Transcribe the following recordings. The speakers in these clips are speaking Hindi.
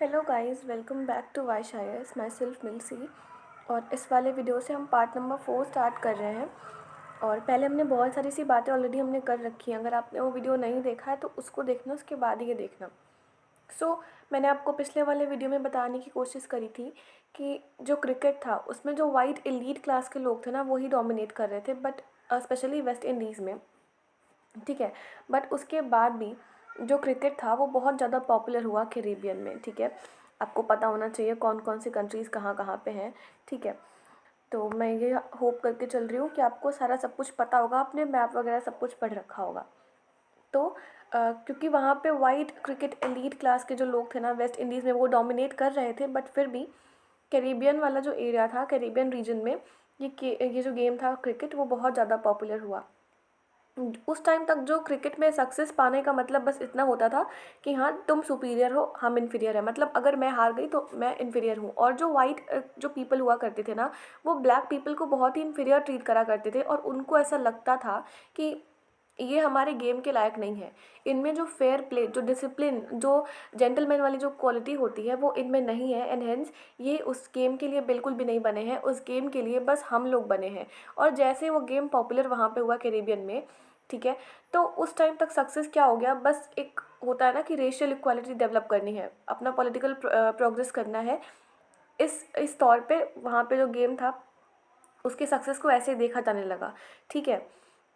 Hello guys, welcome back to वाइश आयर्स। माई सेल्फ मिल्सी। और इस वाले वीडियो से हम पार्ट नंबर 4 स्टार्ट कर रहे हैं। और पहले हमने बहुत सारी सी बातें ऑलरेडी हमने कर रखी हैं। अगर आपने वो वीडियो नहीं देखा है तो उसको देखना, उसके बाद ये देखना। मैंने आपको पिछले वाले वीडियो में बताने की कोशिश करी थी कि जो क्रिकेट था उसमें जो वाइट एलीट क्लास के लोग थे ना, वही डोमिनेट कर रहे थे, बट स्पेशली वेस्ट इंडीज़ में। ठीक है। बट उसके बाद भी जो क्रिकेट था वो बहुत ज़्यादा पॉपुलर हुआ कैरिबियन में। ठीक है। आपको पता होना चाहिए कौन कौन सी कंट्रीज़ कहाँ कहाँ पे हैं। ठीक है। तो मैं ये होप करके चल रही हूँ कि आपको सारा सब कुछ पता होगा, आपने मैप वगैरह सब कुछ पढ़ रखा होगा। तो क्योंकि वहाँ पे वाइट क्रिकेट एलीट क्लास के जो लोग थे ना वेस्ट इंडीज़ में, वो डोमिनेट कर रहे थे, बट फिर भी कैरिबियन वाला जो एरिया था, कैरिबियन रीजन में ये जो गेम था क्रिकेट, वो बहुत ज़्यादा पॉपुलर हुआ। उस टाइम तक जो क्रिकेट में सक्सेस पाने का मतलब बस इतना होता था कि हाँ, तुम सुपीरियर हो, हम इन्फीरियर है। मतलब अगर मैं हार गई तो मैं इन्फीरियर हूँ। और जो वाइट जो पीपल हुआ करते थे ना, वो ब्लैक पीपल को बहुत ही इन्फीरियर ट्रीट करा करते थे, और उनको ऐसा लगता था कि ये हमारे गेम के लायक नहीं है। इनमें जो फेयर प्ले, जो डिसिप्लिन, जो जेंटलमैन वाली जो क्वालिटी होती है, वो इनमें नहीं है। एंड हेंस ये उस गेम के लिए बिल्कुल भी नहीं बने हैं। उस गेम के लिए बस हम लोग बने हैं। और जैसे वो गेम पॉपुलर वहाँ पे हुआ कैरिबियन में, ठीक है, तो उस टाइम तक सक्सेस क्या हो गया, बस एक होता है ना कि रेशियल इक्वालिटी डेवलप करनी है, अपना पॉलिटिकल प्रोग्रेस करना है। इस तौर पे वहाँ पे जो गेम था उसके सक्सेस को ऐसे देखा जाने लगा। ठीक है।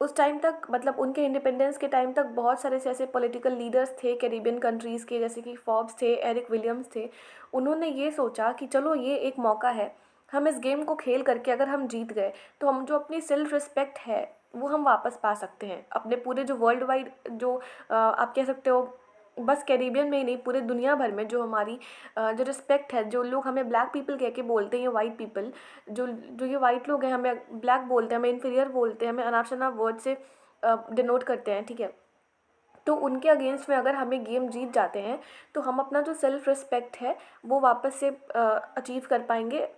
उस टाइम तक, मतलब उनके इंडिपेंडेंस के टाइम तक, बहुत सारे ऐसे पॉलिटिकल लीडर्स थे कैरिबियन कंट्रीज़ के, जैसे कि फोर्ब्स थे, एरिक विलियम्स थे। उन्होंने ये सोचा कि चलो ये एक मौका है, हम इस गेम को खेल करके अगर हम जीत गए तो हम जो अपनी सेल्फ रिस्पेक्ट है वो हम वापस पा सकते हैं। अपने पूरे जो वर्ल्ड वाइड जो आप कह सकते हो, बस कैरिबियन में ही नहीं, पूरे दुनिया भर में जो हमारी जो रिस्पेक्ट है, जो लोग हमें ब्लैक पीपल कह के बोलते हैं, ये वाइट पीपल, जो जो ये वाइट लोग हैं, हमें ब्लैक बोलते हैं, हमें इन्फीरियर बोलते हैं, हमें अनाप वर्ड से डिनोट करते हैं। ठीक है। तो उनके अगेंस्ट में अगर हमें गेम जीत जाते हैं तो हम अपना जो सेल्फ रिस्पेक्ट है वो वापस से अचीव कर पाएंगे,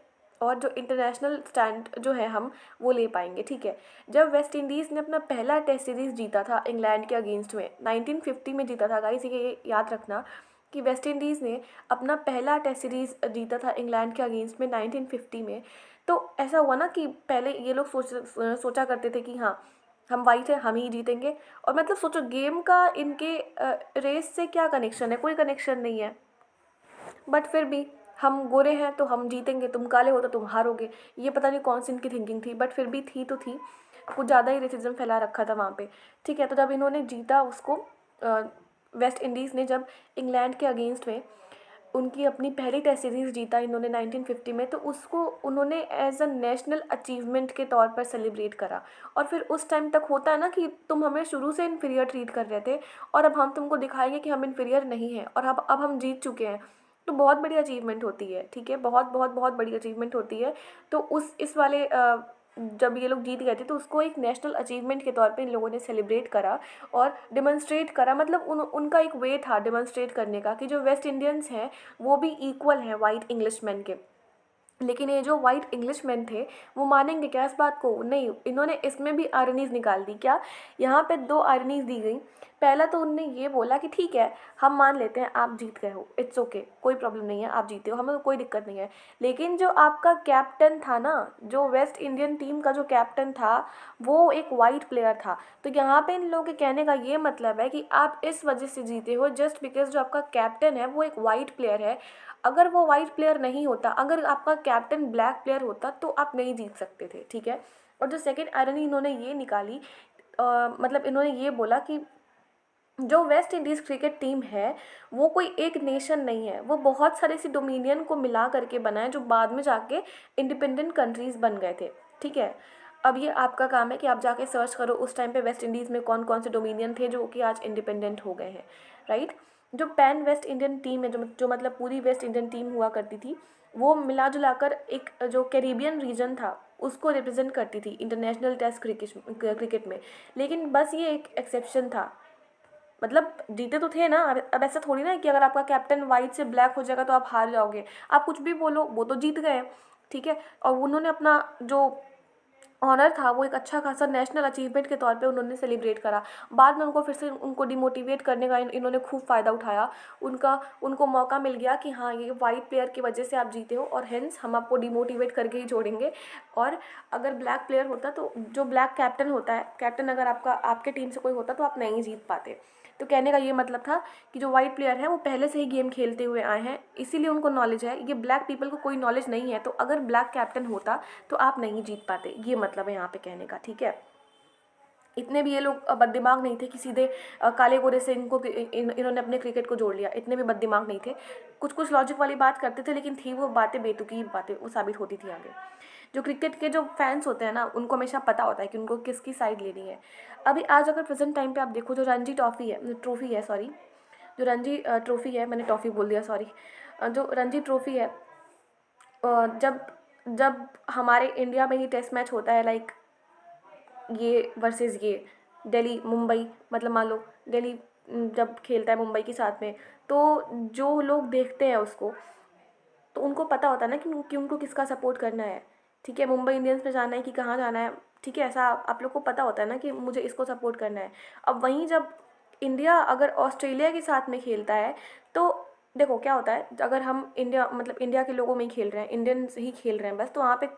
और जो इंटरनेशनल स्टैंड जो है हम वो ले पाएंगे। ठीक है। जब वेस्ट इंडीज़ ने अपना पहला टेस्ट सीरीज़ जीता था इंग्लैंड के अगेंस्ट में, 1950 में जीता था गाइस, ये याद रखना कि वेस्ट इंडीज़ ने अपना पहला टेस्ट सीरीज़ जीता था इंग्लैंड के अगेंस्ट में 1950 में। तो ऐसा हुआ ना कि पहले ये लोग सोचा करते थे कि हाँ, हम वाइट हैं, हम ही जीतेंगे। और मतलब सोचो, गेम का इनके रेस से क्या कनेक्शन है, कोई कनेक्शन नहीं है। बट फिर भी हम गोरे हैं तो हम जीतेंगे, तुम काले हो तो तुम हारोगे। ये पता नहीं कौन सी इनकी थिंकिंग थी, बट फिर भी थी तो थी। कुछ ज़्यादा ही रेसिज्म फैला रखा था वहाँ पे। ठीक है। तो जब इन्होंने जीता उसको, वेस्ट इंडीज़ ने जब इंग्लैंड के अगेंस्ट में उनकी अपनी पहली टेस्ट सीरीज़ जीता इन्होंने 1950 में, तो उसको उन्होंने एज अ नेशनल अचीवमेंट के तौर पर सेलिब्रेट करा। और फिर उस टाइम तक होता है ना कि तुम हमें शुरू से इन्फीरियर ट्रीट कर रहे थे, और अब हम तुमको दिखाएंगे कि हम इन्फीरियर नहीं हैं, और अब हम जीत चुके हैं। तो बहुत बड़ी अचीवमेंट होती है। ठीक है। बहुत बहुत बहुत बड़ी अचीवमेंट होती है। तो उस इस वाले जब ये लोग जीत गए थे तो उसको एक नेशनल अचीवमेंट के तौर पे इन लोगों ने सेलिब्रेट करा और डिमॉन्स्ट्रेट करा। मतलब उनका एक वे था डिमॉन्स्ट्रेट करने का कि जो वेस्ट इंडियंस हैं वो भी इक्वल हैं वाइट इंग्लिशमैन के। लेकिन ये जो वाइट इंग्लिशमैन थे वो मानेंगे क्या इस बात को? नहीं। इन्होंने इसमें भी आयरनीज निकाल दी। क्या? यहाँ पे दो आयरनीज दी गई। पहला तो उनने ये बोला कि ठीक है, हम मान लेते हैं आप जीत गए हो, इट्स ओके, कोई प्रॉब्लम नहीं है, आप जीते हो, हमें कोई दिक्कत नहीं है। लेकिन जो आपका कैप्टन था ना, जो वेस्ट इंडियन टीम का जो कैप्टन था, वो एक वाइट प्लेयर था। तो यहाँ पे इन लोगों के कहने का ये मतलब है कि आप इस वजह से जीते हो जस्ट बिकॉज जो आपका कैप्टन है वो एक वाइट प्लेयर है। अगर वो वाइट प्लेयर नहीं होता, अगर आपका कैप्टन ब्लैक प्लेयर होता, तो आप नहीं जीत सकते थे। ठीक है। और जो सेकंड आयरनी इन्होंने ये निकाली, मतलब इन्होंने ये बोला कि जो वेस्ट इंडीज़ क्रिकेट टीम है वो कोई एक नेशन नहीं है, वो बहुत सारे सी डोमिनियन को मिला करके बना है, जो बाद में जाके इंडिपेंडेंट कंट्रीज़ बन गए थे। ठीक है। अब ये आपका काम है कि आप जाके सर्च करो उस टाइम पे वेस्ट इंडीज़ में कौन कौन से डोमिनियन थे जो कि आज इंडिपेंडेंट हो गए हैं। राइट। जो पैन वेस्ट इंडियन टीम है, जो मतलब पूरी वेस्ट इंडियन टीम हुआ करती थी, वो मिला जुला कर एक जो कैरिबियन रीजन था उसको रिप्रेजेंट करती थी इंटरनेशनल टेस्ट क्रिकेट में। लेकिन बस ये एक एक्सेप्शन था। मतलब जीते तो थे ना। अब ऐसा थोड़ी ना है कि अगर आपका कैप्टन वाइट से ब्लैक हो जाएगा तो आप हार जाओगे। आप कुछ भी बोलो, वो तो जीत गए। ठीक है। और उन्होंने अपना जो ऑनर था, वो एक अच्छा खासा नेशनल अचीवमेंट के तौर पे उन्होंने सेलिब्रेट करा। बाद में उनको फिर से उनको डिमोटिवेट करने का इन्होंने खूब फ़ायदा उठाया। उनको मौका मिल गया कि हाँ, ये वाइट प्लेयर की वजह से आप जीते हो और हेंस हम आपको डिमोटिवेट करके ही छोड़ेंगे। और अगर ब्लैक प्लेयर होता तो जो ब्लैक कैप्टन होता है, कैप्टन अगर आपके टीम से कोई होता तो आप नहीं जीत पाते। तो कहने का ये मतलब था कि जो वाइट प्लेयर हैं वो पहले से ही गेम खेलते हुए आए हैं, इसीलिए उनको नॉलेज है। ये ब्लैक पीपल को कोई नॉलेज नहीं है, तो अगर ब्लैक कैप्टन होता तो आप नहीं जीत पाते, ये मतलब है यहाँ पे कहने का, ठीक है। इतने भी ये लोग बददिमाग नहीं थे कि सीधे काले गोरे से इन्होंने अपने क्रिकेट को जोड़ लिया, इतने भी बददिमाग नहीं थे। कुछ कुछ लॉजिक वाली बात करते थे, लेकिन थी वो बातें बेतुकी बातें, वो साबित होती थी आगे। जो क्रिकेट के जो फैंस होते हैं ना, उनको हमेशा पता होता है कि उनको किसकी साइड लेनी है। अभी आज अगर प्रेजेंट टाइम पे आप देखो, जो रणजी ट्रॉफ़ी है, सॉरी, जो रणजी ट्रॉफ़ी है, मैंने टॉफ़ी बोल दिया, सॉरी, जो रणजी ट्रॉफ़ी है, जब जब हमारे इंडिया में ही टेस्ट मैच होता है, लाइक ये वर्सेस ये दिल्ली मुंबई, मतलब मान लो दिल्ली जब खेलता है मुंबई के साथ में, तो जो लोग देखते हैं उसको, तो उनको पता होता है ना कि उनको किसका सपोर्ट करना है, ठीक है। मुंबई इंडियंस पे जाना है कि कहाँ जाना है, ठीक है, ऐसा आप लोग को पता होता है ना कि मुझे इसको सपोर्ट करना है। अब वहीं जब इंडिया अगर ऑस्ट्रेलिया के साथ में खेलता है, तो देखो क्या होता है, अगर हम इंडिया मतलब इंडिया के लोगों में ही खेल रहे हैं, इंडियंस ही खेल रहे हैं बस, तो वहाँ पे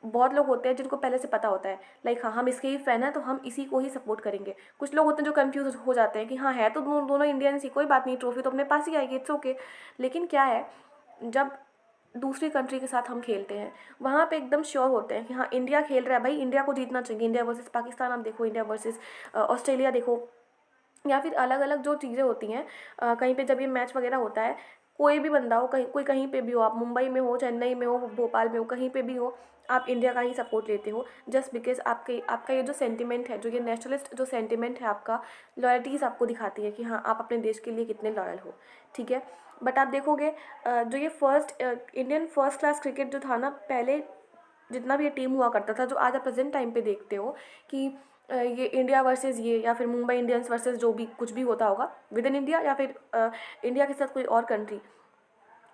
बहुत लोग होते हैं जिनको पहले से पता होता है, लाइक हाँ, हम इसके ही फ़ैन हैं तो हम इसी को ही सपोर्ट करेंगे। कुछ लोग होते हैं जो कंफ्यूज हो जाते हैं कि हाँ, है तो दोनों इंडियंस ही, कोई बात नहीं, ट्रॉफी तो अपने पास ही आएगी, इट्स ओके। लेकिन क्या है, जब दूसरी कंट्री के साथ हम खेलते हैं, वहाँ पे एकदम श्योर होते हैं कि हाँ, इंडिया खेल रहा है भाई, इंडिया को जीतना चाहिए। इंडिया वर्सेस पाकिस्तान आप देखो, इंडिया वर्सेस ऑस्ट्रेलिया देखो, या फिर अलग अलग जो चीज़ें होती हैं, कहीं पे जब ये मैच वगैरह होता है, कोई भी बंदा हो, कहीं पे भी हो, आप मुंबई में हो, चेन्नई में हो, भोपाल में हो, कहीं पे भी हो, आप इंडिया का ही सपोर्ट लेते हो, जस्ट बिकॉज आपका ये जो सेंटिमेंट है, जो ये नेशनलिस्ट जो सेंटिमेंट है आपका, लॉयल्टीज़ आपको दिखाती है कि हाँ, आप अपने देश के लिए कितने लॉयल हो, ठीक है। बट आप देखोगे, जो ये इंडियन फर्स्ट क्लास क्रिकेट जो था ना, पहले जितना भी ये टीम हुआ करता था, जो आज आप प्रेजेंट टाइम पे देखते हो कि ये इंडिया वर्सेस ये, या फिर मुंबई इंडियंस वर्सेस जो भी कुछ भी होता होगा विद इन इंडिया, या फिर इंडिया के साथ कोई और कंट्री,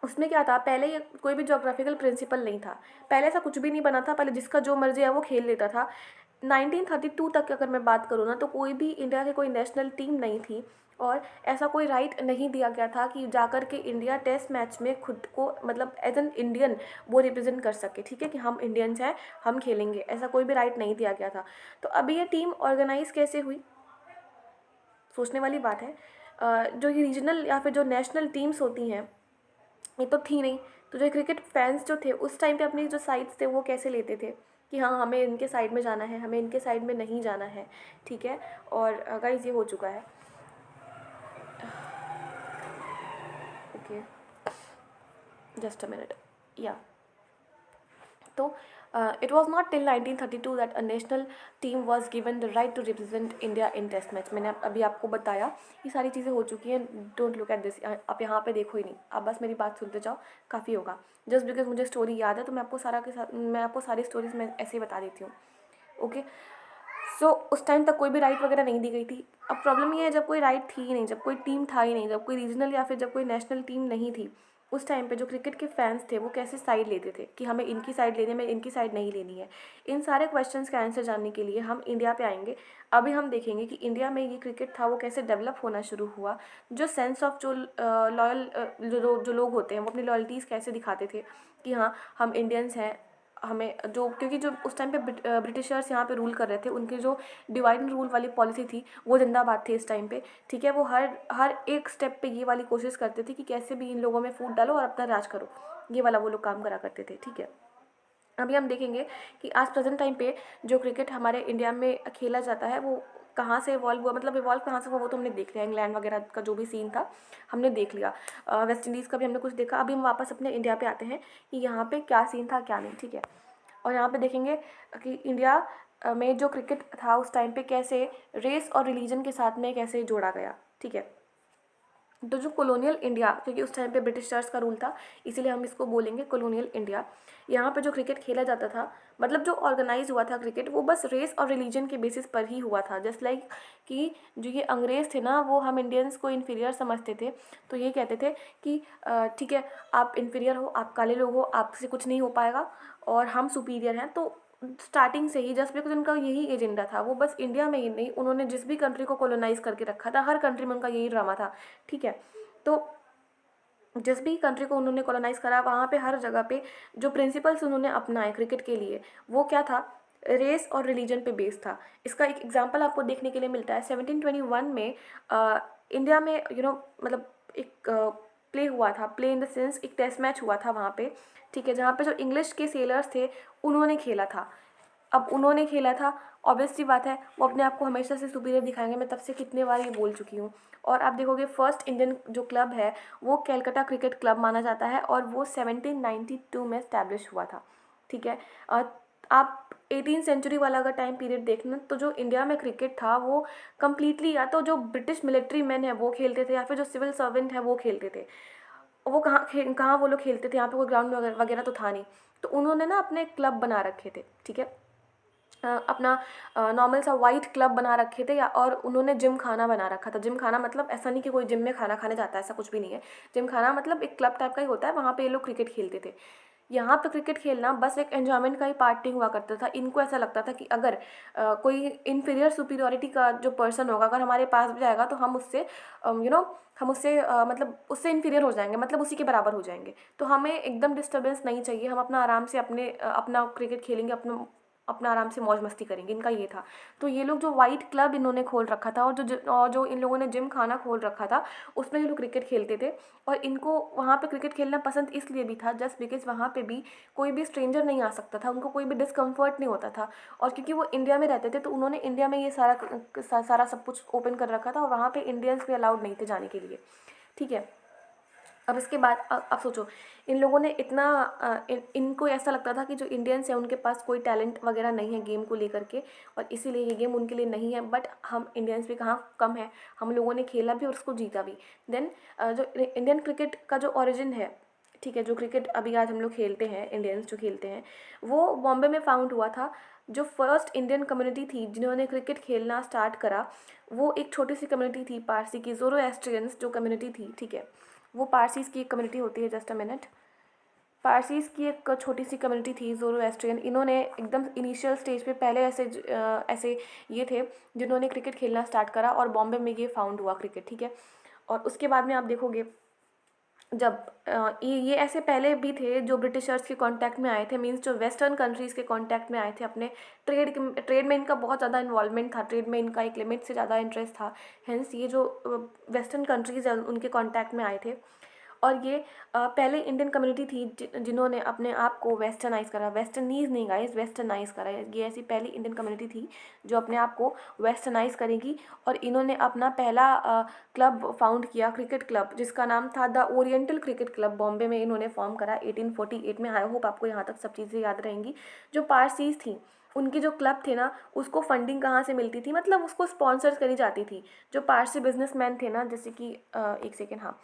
उसमें क्या था, पहले ये कोई भी ज्योग्राफिकल प्रिंसिपल नहीं था, पहले ऐसा कुछ भी नहीं बना था, पहले जिसका जो मर्जी है वो खेल लेता था। 1932 तक अगर मैं बात करूँ ना, तो कोई भी इंडिया की कोई नेशनल टीम नहीं थी, और ऐसा कोई राइट नहीं दिया गया था कि जाकर के इंडिया टेस्ट मैच में खुद को मतलब एज एन इंडियन वो रिप्रेजेंट कर सके, ठीक है, कि हम इंडियंस हैं, हम खेलेंगे, ऐसा कोई भी राइट नहीं दिया गया था। तो अभी ये टीम ऑर्गेनाइज कैसे हुई, सोचने वाली बात है। जो ये रीजनल या फिर जो नेशनल टीम्स होती हैं, ये तो थी नहीं, तो जो क्रिकेट फैंस जो थे उस टाइम पे अपनी जो साइड्स थे वो कैसे लेते थे कि हाँ, हमें इनके साइड में जाना है, हमें इनके साइड में नहीं जाना है, ठीक है। और गाइस, ये हो चुका है, ओके, जस्ट अ मिनट, या तो it was not till 1932 that a national team was given the right to represent India in test match। मैंने अभी आपको बताया, ये सारी चीज़ें हो चुकी हैं, डोंट लुक एट दिस, आप यहाँ पे देखो ही नहीं, आप बस मेरी बात सुनते जाओ, काफ़ी होगा। जस्ट बिकॉज मुझे स्टोरी याद है तो मैं आपको सारी स्टोरीज मैं ऐसे ही बता देती हूँ, ओके। सो उस टाइम तक कोई भी राइट वगैरह नहीं दी गई थी। अब प्रॉब्लम ये है, जब कोई राइट थी ही नहीं, जब कोई टीम था ही नहीं, जब कोई रीजनल या फिर जब कोई नेशनल टीम नहीं थी, उस टाइम पे जो क्रिकेट के फैंस थे वो कैसे साइड लेते थे कि हमें इनकी साइड लेनी है, हमें इनकी साइड नहीं लेनी है। इन सारे क्वेश्चंस का आंसर जानने के लिए हम इंडिया पे आएंगे। अभी हम देखेंगे कि इंडिया में ये क्रिकेट था वो कैसे डेवलप होना शुरू हुआ, जो सेंस ऑफ जो लॉयल जो लोग होते हैं वो अपनी लॉयल्टीज़ कैसे दिखाते थे कि हाँ, हम इंडियंस हैं, हमें जो, क्योंकि जो उस टाइम पे ब्रिटिशर्स यहाँ पे रूल कर रहे थे, उनकी जो डिवाइड एंड रूल वाली पॉलिसी थी वो जिंदाबाद थी इस टाइम पे, ठीक है। वो हर हर एक स्टेप पे ये वाली कोशिश करते थे कि कैसे भी इन लोगों में फूट डालो और अपना राज करो, ये वाला वो लोग काम करा करते थे, ठीक है। अभी हम देखेंगे कि आज प्रेजेंट टाइम पे जो क्रिकेट हमारे इंडिया में खेला जाता है वो कहाँ से इवॉल्व हुआ, मतलब इवॉल्व कहाँ से हुआ वो तो हमने देख लिया, इंग्लैंड वगैरह का जो भी सीन था हमने देख लिया, वेस्ट इंडीज़ का भी हमने कुछ देखा। अभी हम वापस अपने इंडिया पे आते हैं कि यहाँ पे क्या सीन था क्या नहीं, ठीक है। और यहाँ पे देखेंगे कि इंडिया में जो क्रिकेट था उस टाइम पे कैसे रेस और रिलीजन के साथ में कैसे जोड़ा गया, ठीक है। तो जो कॉलोनियल इंडिया, क्योंकि उस टाइम पे ब्रिटिशर्स का रूल था, इसीलिए हम इसको बोलेंगे कॉलोनियल इंडिया। यहाँ पे जो क्रिकेट खेला जाता था, मतलब जो ऑर्गेनाइज हुआ था क्रिकेट, वो बस रेस और रिलीजन के बेसिस पर ही हुआ था। जस्ट लाइक कि जो ये अंग्रेज़ थे ना, वो हम इंडियंस को इन्फीरियर समझते थे, तो ये कहते थे कि ठीक है, आप इन्फीरियर हो, आप काले लोग हो, आपसे कुछ नहीं हो पाएगा, और हम सुपीरियर हैं, तो स्टार्टिंग से ही जस्ट बिकॉज उनका यही एजेंडा था, वो बस इंडिया में ही नहीं, उन्होंने जिस भी कंट्री को कॉलोनाइज करके रखा था हर कंट्री में उनका यही ड्रामा था, ठीक है। तो जिस भी कंट्री को उन्होंने कॉलोनाइज करा वहाँ पे हर जगह पे जो प्रिंसिपल्स उन्होंने अपनाए क्रिकेट के लिए, वो क्या था, रेस और रिलीजन पे बेस्ड था। इसका एक एग्जांपल आपको देखने के लिए मिलता है 1721 में इंडिया में मतलब एक प्ले हुआ था, प्ले इन द सेंस एक टेस्ट मैच हुआ था वहाँ पे, ठीक है, जहाँ पे जो इंग्लिश के सेलर्स थे उन्होंने खेला था। अब उन्होंने खेला था, ऑब्वियस सी बात है वो अपने आप को हमेशा से सुपीरियर दिखाएंगे, मैं तब से कितने बार ये बोल चुकी हूँ। और आप देखोगे फर्स्ट इंडियन जो क्लब है वो कैलकाटा क्रिकेट क्लब माना जाता है और वो 1792 में इस्टेब्लिश हुआ था, ठीक है। आप 18 सेंचुरी वाला अगर टाइम पीरियड देखना तो जो इंडिया में क्रिकेट था वो कम्प्लीटली या तो जो ब्रिटिश मिलिट्री मैन है वो खेलते थे या फिर जो सिविल सर्वेंट है वो खेलते थे। वो कहाँ वो लोग खेलते थे, यहाँ पे कोई ग्राउंड वगैरह तो था नहीं। तो उन्होंने ना अपने क्लब बना रखे थे, ठीक है, अपना नॉर्मल सा वाइट क्लब बना रखे थे, या और उन्होंने जिम खाना बना रखा था। जिम खाना मतलब ऐसा नहीं कि कोई जिम में खाना खाने जाता है, ऐसा कुछ भी नहीं है। जिम खाना मतलब एक क्लब टाइप का ही होता है, वहाँ पे ये लोग क्रिकेट खेलते थे। यहाँ पे क्रिकेट खेलना बस एक एन्जॉयमेंट का ही पार्ट नहीं हुआ करता था। इनको ऐसा लगता था कि अगर कोई इन्फीरियर सुपीरियरिटी का जो पर्सन होगा अगर हमारे पास भी जाएगा तो हम उससे हम उससे मतलब उससे इन्फीरियर हो जाएंगे, मतलब उसी के बराबर हो जाएंगे। तो हमें एकदम डिस्टर्बेंस नहीं चाहिए, हम अपना आराम से अपना क्रिकेट खेलेंगे, अपना अपना आराम से मौज मस्ती करेंगे, इनका ये था। तो ये लोग जो वाइट क्लब इन्होंने खोल रखा था और जो इन लोगों ने जिम खाना खोल रखा था उसमें ये लोग क्रिकेट खेलते थे। और इनको वहाँ पे क्रिकेट खेलना पसंद इसलिए भी था जस्ट बिकॉज वहाँ पे भी कोई भी स्ट्रेंजर नहीं आ सकता था, उनको कोई भी डिस्कम्फर्ट नहीं होता था। और क्योंकि वो इंडिया में रहते थे तो उन्होंने इंडिया में ये सारा सब कुछ ओपन कर रखा था और वहाँ पे इंडियंस भी अलाउड नहीं थे जाने के लिए, ठीक है। अब इसके बाद अब सोचो, इन लोगों ने इतना इनको ऐसा लगता था कि जो इंडियंस हैं उनके पास कोई टैलेंट वगैरह नहीं है गेम को लेकर के और इसीलिए ये गेम उनके लिए नहीं है। बट हम इंडियंस भी कहाँ कम है, हम लोगों ने खेला भी और उसको जीता भी। देन जो इंडियन क्रिकेट का जो ओरिजिन है, ठीक है, जो क्रिकेट अभी आज हम लोग खेलते हैं, इंडियंस जो खेलते हैं, वो बॉम्बे में फाउंड हुआ था। जो फर्स्ट इंडियन कम्युनिटी थी जिन्होंने क्रिकेट खेलना स्टार्ट करा वो एक छोटी सी कम्युनिटी थी पारसी की, ज़ोरोएस्ट्रियंस जो कम्युनिटी थी, ठीक है। वो पारसीज़ की एक कम्युनिटी होती है, जस्ट अ मिनट। पारसीज़ की एक छोटी सी कम्युनिटी थी ज़ोरोएस्ट्रियन। इन्होंने एकदम इनिशियल स्टेज पे पहले ऐसे ये थे जिन्होंने क्रिकेट खेलना स्टार्ट करा और बॉम्बे में ये फाउंड हुआ क्रिकेट, ठीक है। और उसके बाद में आप देखोगे जब ये ऐसे पहले भी थे जो ब्रिटिशर्स के कांटेक्ट में आए थे, मींस जो वेस्टर्न कंट्रीज़ के कांटेक्ट में आए थे अपने ट्रेड में इनका बहुत ज़्यादा इन्वॉल्वमेंट था, ट्रेड में इनका एक लिमिट से ज़्यादा इंटरेस्ट था। हेंस ये जो वेस्टर्न कंट्रीज़ हैं उनके कांटेक्ट में आए थे। और ये पहले इंडियन कम्युनिटी थी जिन्होंने अपने आप को वेस्टर्नाइज़ करा, वेस्टर्नीज़ नहीं गाइस, वेस्टर्नाइज़ करा। ये ऐसी पहली इंडियन कम्युनिटी थी जो अपने आप को वेस्टर्नाइज़ करेगी। और इन्होंने अपना पहला क्लब फाउंड किया, क्रिकेट क्लब, जिसका नाम था the oriental cricket club. Bombay में इन्होंने फॉर्म करा 1848 में। आई होप आपको यहाँ तक सब चीज़ें याद रहेंगी। जो पारसीज़ थी उनके जो क्लब थे ना उसको फंडिंग कहाँ से मिलती थी, मतलब उसको स्पॉन्सर करी जाती थी। जो पारसी बिजनेसमैन थे ना, जैसे कि एक सेकेंड, हाँ,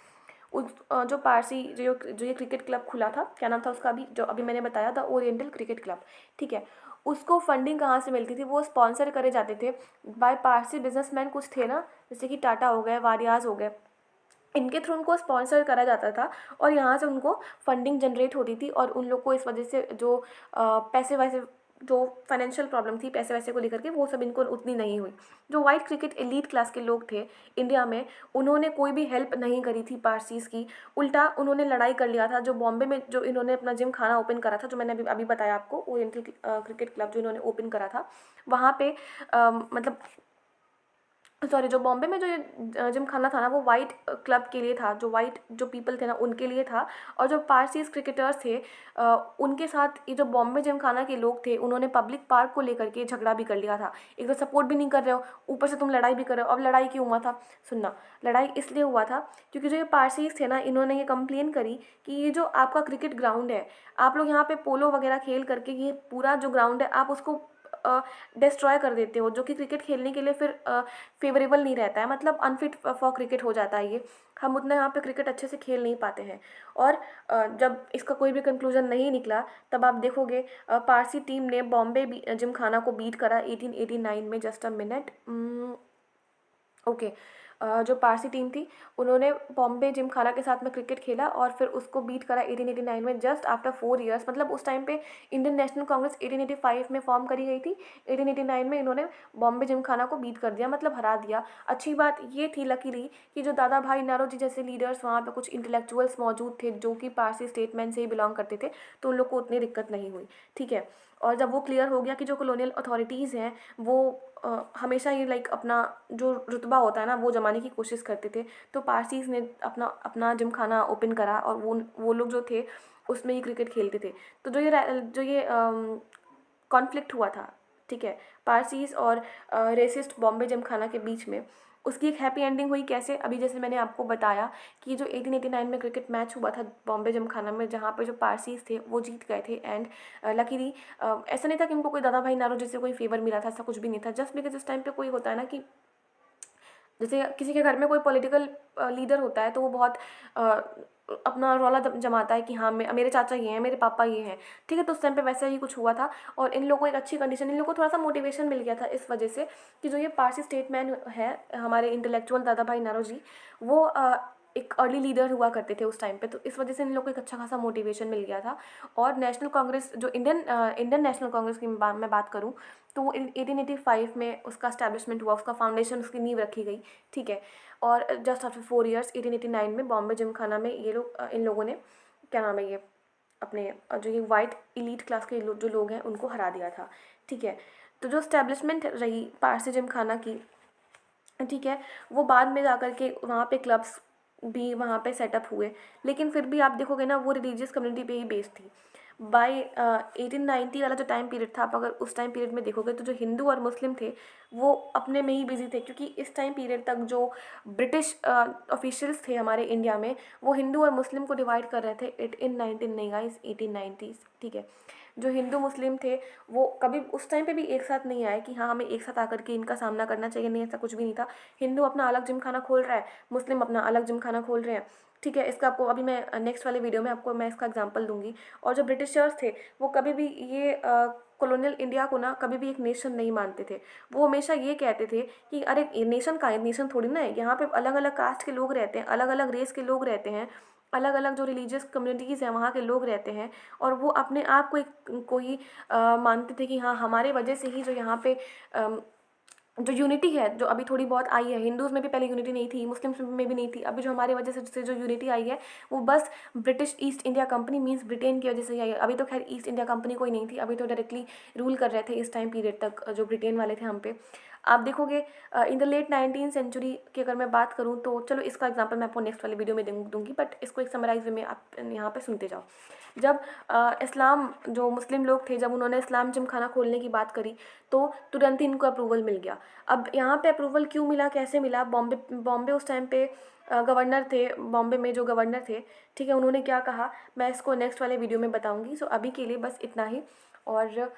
उस जो पारसी जो ये क्रिकेट क्लब खुला था, क्या नाम था उसका, अभी जो अभी मैंने बताया था, ओरिएंटल क्रिकेट क्लब, ठीक है। उसको फंडिंग कहाँ से मिलती थी, वो स्पॉन्सर करे जाते थे बाय पारसी बिजनेसमैन कुछ थे ना, जैसे कि टाटा हो गए, वारियाज हो गए, इनके थ्रू उनको स्पॉन्सर करा जाता था और यहाँ से उनको फंडिंग जनरेट होती थी। और उन लोग को इस वजह से जो पैसे वैसे जो फाइनेंशियल प्रॉब्लम थी पैसे वैसे को लेकर के, वो सब इनको उतनी नहीं हुई। जो वाइट क्रिकेट एलीट क्लास के लोग थे इंडिया में, उन्होंने कोई भी हेल्प नहीं करी थी पारसीज़ की, उल्टा उन्होंने लड़ाई कर लिया था। जो बॉम्बे में जो इन्होंने अपना जिम खाना ओपन करा था, जो मैंने अभी अभी बताया आपको, ओरिएंटल क्रिकेट क्लब जो इन्होंने ओपन करा था, वहाँ पे मतलब सॉरी, जो बॉम्बे में जो ये जिम खाना था ना वो वाइट क्लब के लिए था, जो वाइट जो पीपल थे ना उनके लिए था। और जो पारसीज क्रिकेटर्स थे उनके साथ ये जो बॉम्बे जिम खाना के लोग थे उन्होंने पब्लिक पार्क को लेकर के झगड़ा भी कर लिया था। एक तो सपोर्ट भी नहीं कर रहे हो, ऊपर से तुम लड़ाई भी कर रहे हो। अब लड़ाई क्यों हुआ था, सुनना, लड़ाई इसलिए हुआ था क्योंकि जो ये पारसीज थे ना इन्होंने ये कंप्लेन करी कि ये जो आपका क्रिकेट ग्राउंड है, आप लोग यहाँ पे पोलो वगैरह खेल करके ये पूरा जो ग्राउंड है आप उसको डिस्ट्रॉय कर देते हो, जो कि क्रिकेट खेलने के लिए फिर फेवरेबल नहीं रहता है, मतलब अनफिट फॉर क्रिकेट हो जाता है ये, हम उतना यहाँ पे क्रिकेट अच्छे से खेल नहीं पाते हैं। और जब इसका कोई भी कंक्लूजन नहीं निकला तब आप देखोगे पारसी टीम ने बॉम्बे जिम खाना को बीट करा 1889 में। जस्ट अ मिनट, ओके, जो पारसी टीम थी उन्होंने बॉम्बे जिमखाना के साथ में क्रिकेट खेला और फिर उसको बीट करा 1889 में, जस्ट आफ्टर 4 ईयर्स। मतलब उस टाइम पे इंडियन नेशनल कांग्रेस 1885 में फॉर्म करी गई थी, 1889 में इन्होंने बॉम्बे जिमखाना को बीट कर दिया, मतलब हरा दिया। अच्छी बात ये थी लकीली कि जो दादा भाई नारोजी जैसे लीडर्स, वहाँ पे कुछ इंटेलेक्चुअल्स मौजूद थे जो कि पारसी स्टेटमेंट से ही बिलोंग करते थे, तो उन लोग को उतनी दिक्कत नहीं हुई, ठीक है। और जब वो क्लियर हो गया कि जो कॉलोनियल अथॉरिटीज़ हैं वो हमेशा ही लाइक अपना जो रुतबा होता है ना वो जमाने की कोशिश करते थे, तो पारसीज़ ने अपना अपना जिमखाना ओपन करा और वो लोग जो थे उसमें ही क्रिकेट खेलते थे। तो जो ये कॉन्फ्लिक्ट हुआ था, ठीक है, पारसीज़ और रेसिस्ट बॉम्बे जिमखाना के बीच में, उसकी एक हैप्पी एंडिंग हुई कैसे, अभी जैसे मैंने आपको बताया कि जो 1889 में क्रिकेट मैच हुआ था बॉम्बे जिमखाना में, जहाँ पे जो पारसीज़ थे वो जीत गए थे। एंड लकीली ऐसा नहीं था कि उनको कोई दादा भाई नारोजी से कोई फेवर मिला था, ऐसा कुछ भी नहीं था। जस्ट बिकॉज इस टाइम पे कोई होता है ना कि जैसे किसी के घर में कोई पॉलिटिकल लीडर होता है तो वो बहुत अपना रौला जमाता है कि हाँ मेरे चाचा ये हैं, मेरे पापा ये हैं, ठीक है। तो उस टाइम पे वैसा ही कुछ हुआ था और इन लोगों को एक अच्छी कंडीशन, इन लोगों को थोड़ा सा मोटिवेशन मिल गया था इस वजह से कि जो ये पारसी स्टेटमैन है हमारे इंटेलेक्चुअल दादा भाई नारोजी, वो एक अर्ली लीडर हुआ करते थे उस टाइम पे, तो इस वजह से इन लोगों को एक अच्छा खासा मोटिवेशन मिल गया था। और नेशनल कांग्रेस जो इंडियन नेशनल कांग्रेस की मैं बात करूँ तो वो 1885 में उसका एस्टैब्लिशमेंट हुआ, उसका फाउंडेशन, उसकी नींव रखी गई, ठीक है। और जस्ट आफ्टर 4 ईयर्स 1889 में बॉम्बे जिमखाना में ये लोग इन लोगों ने क्या नाम है ये अपने जो ये वाइट इलीट क्लास के जो लोग हैं उनको हरा दिया था, ठीक है। तो जो स्टैब्लिशमेंट रही पारसी जिमखाना की, ठीक है, वो बाद में जा कर के वहाँ पे क्लब्स भी वहाँ पे सेटअप हुए, लेकिन फिर भी आप देखोगे ना वो रिलीजियस कम्युनिटी पे ही बेस्ड थी। बाय 1890 वाला जो टाइम पीरियड था, आप अगर उस टाइम पीरियड में देखोगे तो जो हिंदू और मुस्लिम थे वो अपने में ही बिजी थे, क्योंकि इस टाइम पीरियड तक जो ब्रिटिश ऑफिशियल्स थे हमारे इंडिया में वो हिंदू और मुस्लिम को डिवाइड कर रहे थे। इट इन 19 नहीं गाइस, 1890s, ठीक है। जो हिंदू मुस्लिम थे वो कभी उस टाइम पे भी एक साथ नहीं आए कि हाँ हमें एक साथ आकर के इनका सामना करना चाहिए, नहीं, ऐसा कुछ भी नहीं था। हिंदू अपना अलग जिमखाना खोल रहा है, मुस्लिम अपना अलग जिमखाना खोल रहे हैं, ठीक है। इसका आपको अभी मैं नेक्स्ट वाले वीडियो में आपको मैं इसका एग्जांपल दूंगी। और जो ब्रिटिशर्स थे वो कभी भी ये कॉलोनियल इंडिया को ना कभी भी एक नेशन नहीं मानते थे। वो हमेशा ये कहते थे कि अरे ये नेशन का है, नेशन थोड़ी ना है, यहाँ पे अलग अलग कास्ट के लोग रहते हैं, अलग अलग रेस के लोग रहते हैं, अलग अलग जो रिलीजियस कम्युनिटीज़ हैं वहाँ के लोग रहते हैं, और वो अपने आप को एक कोई मानते थे कि हाँ हमारे वजह से ही जो यहाँ पे जो यूनिटी है जो अभी थोड़ी बहुत आई है, हिंदूज़ में भी पहले यूनिटी नहीं थी, मुस्लिम्स में भी नहीं थी, अभी जो हमारे वजह से जो यूनिटी आई है वो बस British east India company means Britain की वजह से ही आई है। अभी तो खैर ईस्ट इंडिया कंपनी कोई नहीं थी, अभी तो डायरेक्टली रूल कर रहे थे इस टाइम पीरियड तक जो ब्रिटेन वाले थे हम पे। आप देखोगे in the late 19th century की अगर मैं बात करूँ तो चलो इसका एग्जांपल मैं आपको नेक्स्ट वाले वीडियो में दूंगी, बट इसको एक समराइज वे में आप यहाँ पे सुनते जाओ। जब इस्लाम जो मुस्लिम लोग थे जब उन्होंने इस्लाम जिमखाना खोलने की बात करी तो तुरंत ही इनको अप्रूवल मिल गया। अब यहाँ पे अप्रूवल क्यों मिला, कैसे मिला, बॉम्बे उस टाइम पे गवर्नर थे, बॉम्बे में जो गवर्नर थे, ठीक है, उन्होंने क्या कहा मैं इसको नेक्स्ट वाले वीडियो में बताऊँगी। सो अभी के लिए बस इतना ही। और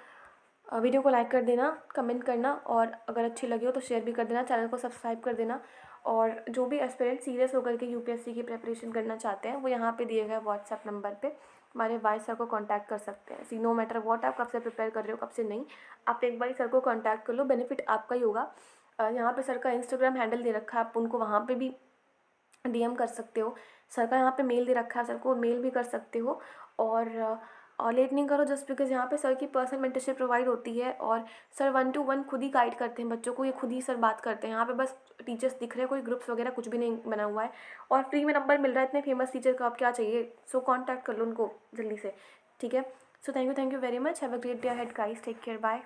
वीडियो को लाइक कर देना, कमेंट करना, और अगर अच्छी लगी हो तो शेयर भी कर देना, चैनल को सब्सक्राइब कर देना। और जो भी एस्पिरेंट सीरियस होकर के यूपीएससी की प्रिपरेशन करना चाहते हैं वो यहाँ पे दिए गए व्हाट्सएप नंबर पे हमारे वाइस सर को कांटेक्ट कर सकते हैं। सी नो मैटर व्हाट आप कब से प्रिपेयर कर रहे हो कब से नहीं, आप एक बार सर को कांटेक्ट कर लो, बेनिफिट आपका ही होगा। यहाँ पे सर का इंस्टाग्राम हैंडल दे रखा है, आप उनको वहाँ पे भी डीएम कर सकते हो। सर का यहाँ पे मेल दे रखा है, सर को मेल भी कर सकते हो। और लेट नहीं करो, जस्ट बिकॉज यहाँ पे सर की पर्सनल मेंटरशिप प्रोवाइड होती है और सर 1-to-1 खुद ही गाइड करते हैं बच्चों को, ये खुद ही सर बात करते हैं। यहाँ पे बस टीचर्स दिख रहे हैं, कोई ग्रुप्स वगैरह कुछ भी नहीं बना हुआ है, और फ्री में नंबर मिल रहा है इतने फेमस टीचर का, आप क्या चाहिए। सो कॉन्टैक्ट कर लो उनको जल्दी से, ठीक है। So thank you very much, have a great day ahead guys, take care, bye.